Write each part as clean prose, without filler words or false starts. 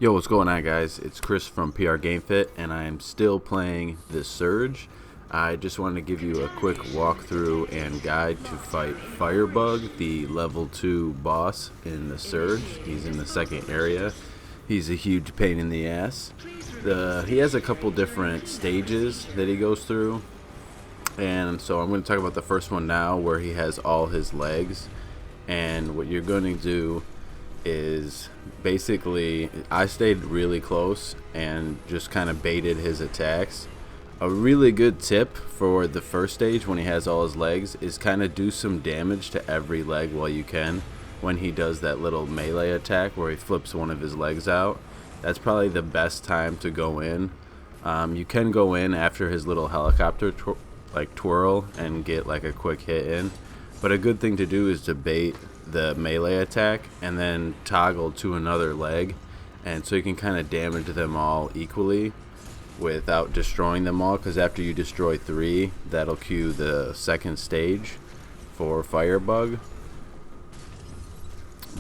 Yo, what's going on, guys? It's Chris from PR Game Fit, and I am still playing the Surge. I just wanted to give you a quick walkthrough and guide to fight Firebug, the level 2 boss in the Surge. He's in the second area. He's a huge pain in the ass. He has a couple different stages that he goes through, and so I'm going to talk about the first one now, where he has all his legs. And what you're going to do is basically, I stayed really close and just kind of baited his attacks. A really good tip for the first stage when he has all his legs is kind of do some damage to every leg while you can. When he does that little melee attack where he flips one of his legs out, that's probably the best time to go in. You can go in after his little helicopter twirl and get like a quick hit in, but a good thing to do is to bait the melee attack and then toggle to another leg, and so you can kind of damage them all equally without destroying them all, because after you destroy 3, that'll cue the second stage for Firebug.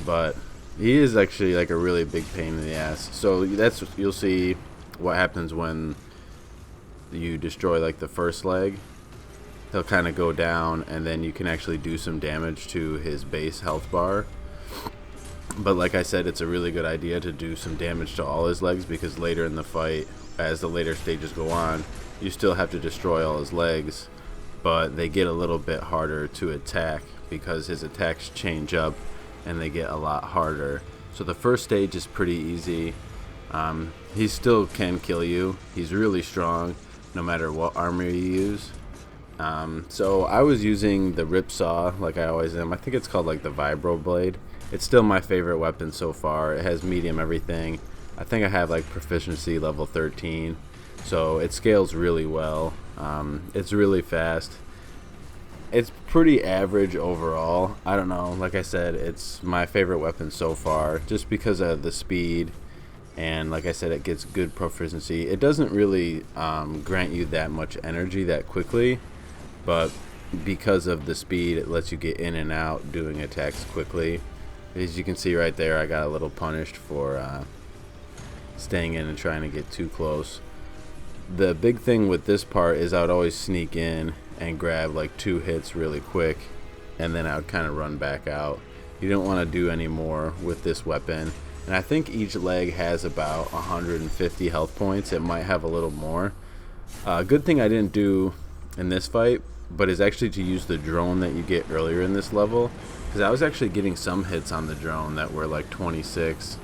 But he is actually like a really big pain in the ass. So you'll see what happens when you destroy like the first leg. He'll kind of go down, and then you can actually do some damage to his base health bar. But like I said, it's a really good idea to do some damage to all his legs, because later in the fight, as the later stages go on, you still have to destroy all his legs, but they get a little bit harder to attack because his attacks change up and they get a lot harder. So the first stage is pretty easy. He still can kill you. He's really strong no matter what armor you use. So I was using the Ripsaw like I always am. I think it's called like the Vibro Blade. It's still my favorite weapon so far. It has medium everything. I think I have like proficiency level 13, so it scales really well. It's really fast. It's pretty average overall. I don't know, like I said, it's my favorite weapon so far just because of the speed, and like I said, it gets good proficiency. It doesn't really grant you that much energy that quickly, but because of the speed, it lets you get in and out doing attacks quickly. As you can see right there, I got a little punished for staying in and trying to get too close. The big thing with this part is I would always sneak in and grab like 2 hits really quick, and then I would kind of run back out. You don't want to do any more with this weapon, and I think each leg has about 150 health points. It might have a little more. Good thing I didn't do in this fight, but is actually to use the drone that you get earlier in this level, because I was actually getting some hits on the drone that were like 26,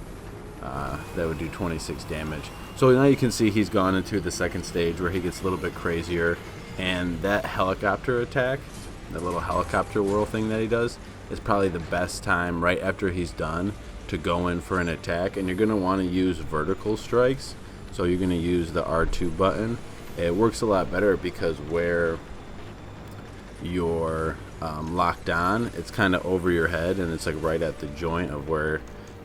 that would do 26 damage. So now you can see he's gone into the second stage where he gets a little bit crazier, and that helicopter attack, the little helicopter whirl thing that he does, is probably the best time right after he's done to go in for an attack. And you're going to want to use vertical strikes, so you're going to use the R2 button. It works a lot better because where you're locked on, it's kind of over your head, and it's like right at the joint of where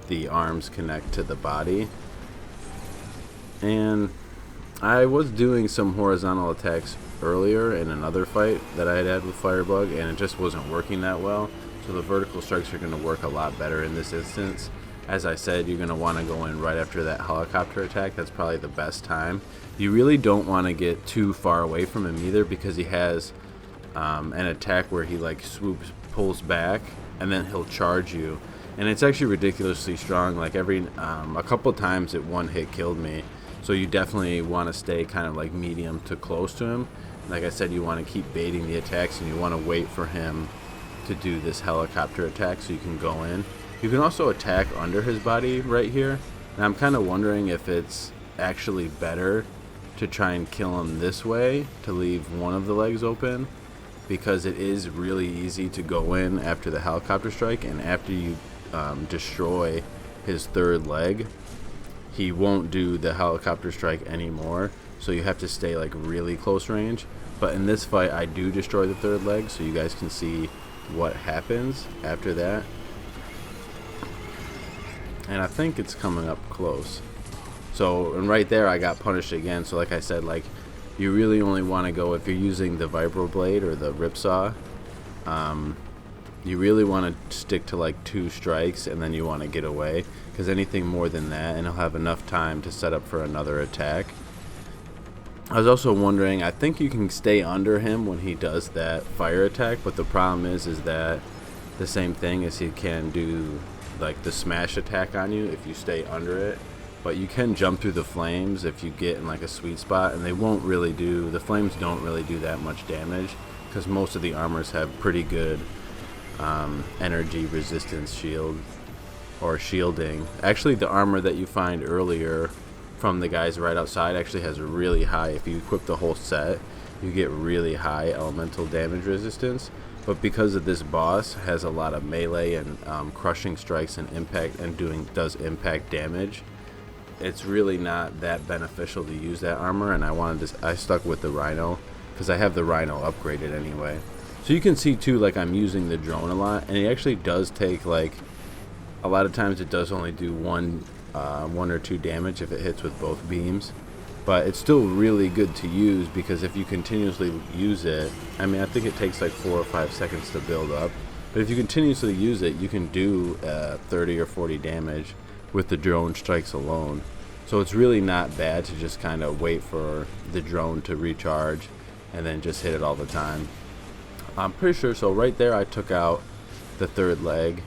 the arms connect to the body. And I was doing some horizontal attacks earlier in another fight that I had with Firebug, and it just wasn't working that well. So the vertical strikes are going to work a lot better in this instance. As I said, you're going to want to go in right after that helicopter attack. That's probably the best time. You really don't want to get too far away from him either, because he has an attack where he like swoops, pulls back, and then he'll charge you. And it's actually ridiculously strong. Like a couple times it one hit killed me. So you definitely want to stay kind of like medium to close to him. Like I said, you want to keep baiting the attacks, and you want to wait for him to do this helicopter attack so you can go in. You can also attack under his body right here, and I'm kind of wondering if it's actually better to try and kill him this way, to leave one of the legs open, because it is really easy to go in after the helicopter strike, and after you destroy his third leg, he won't do the helicopter strike anymore, so you have to stay like really close range. But in this fight, I do destroy the third leg, so you guys can see what happens after that. And I think it's coming up close. So, and right there I got punished again. So like I said, like, you really only want to go if you're using the Vibro Blade or the Ripsaw. You really want to stick to like 2 strikes and then you want to get away, because anything more than that and he'll have enough time to set up for another attack. I was also wondering, I think you can stay under him when he does that fire attack, but the problem is that the same thing as he can do like the smash attack on you if you stay under it. But you can jump through the flames if you get in like a sweet spot, and they won't really do, the flames don't really do that much damage because most of the armors have pretty good energy resistance shield or shielding. Actually, the armor that you find earlier from the guys right outside actually has really high, if you equip the whole set, you get really high elemental damage resistance. But because of this boss has a lot of melee and crushing strikes and impact and does impact damage, it's really not that beneficial to use that armor. And I stuck with the Rhino because I have the Rhino upgraded anyway. So you can see too, like, I'm using the drone a lot, and it actually does take, like, a lot of times it does only do one or 2 damage if it hits with both beams. But it's still really good to use because if you continuously use it, I mean, I think it takes like 4 or 5 seconds to build up, but if you continuously use it, you can do 30 or 40 damage with the drone strikes alone. So it's really not bad to just kind of wait for the drone to recharge and then just hit it all the time. I'm pretty sure, so right there I took out the 3rd leg,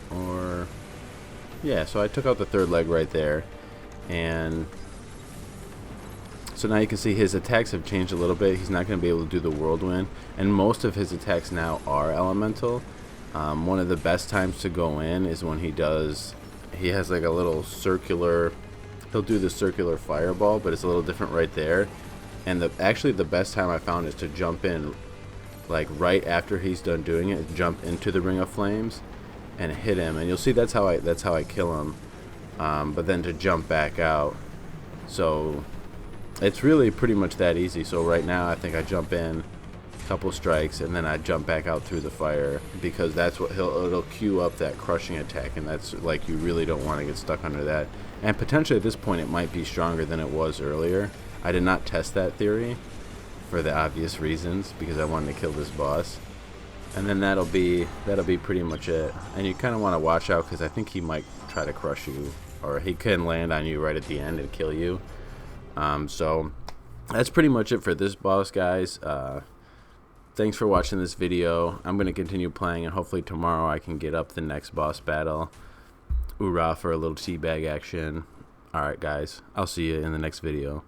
or yeah, so I took out the 3rd leg right there, and so now you can see his attacks have changed a little bit. He's not going to be able to do the whirlwind, and most of his attacks now are elemental. One of the best times to go in is when he has like a little circular, he'll do the circular fireball, but it's a little different right there. And actually the best time I found is to jump in like right after he's done doing it, jump into the ring of flames and hit him, and you'll see that's how I kill him. But then to jump back out, so it's really pretty much that easy. So right now I think I jump in a couple strikes and then I jump back out through the fire, because that's what it'll queue up that crushing attack, and that's like, you really don't want to get stuck under that. And potentially at this point it might be stronger than it was earlier. I did not test that theory for the obvious reasons, because I wanted to kill this boss. And then that'll be pretty much it. And you kind of want to watch out, because I think he might try to crush you, or he can land on you right at the end and kill you. So that's pretty much it for this boss, guys. Thanks for watching this video. I'm going to continue playing, and hopefully tomorrow I can get up the next boss battle. Hoorah for a little teabag action. Alright guys, I'll see you in the next video.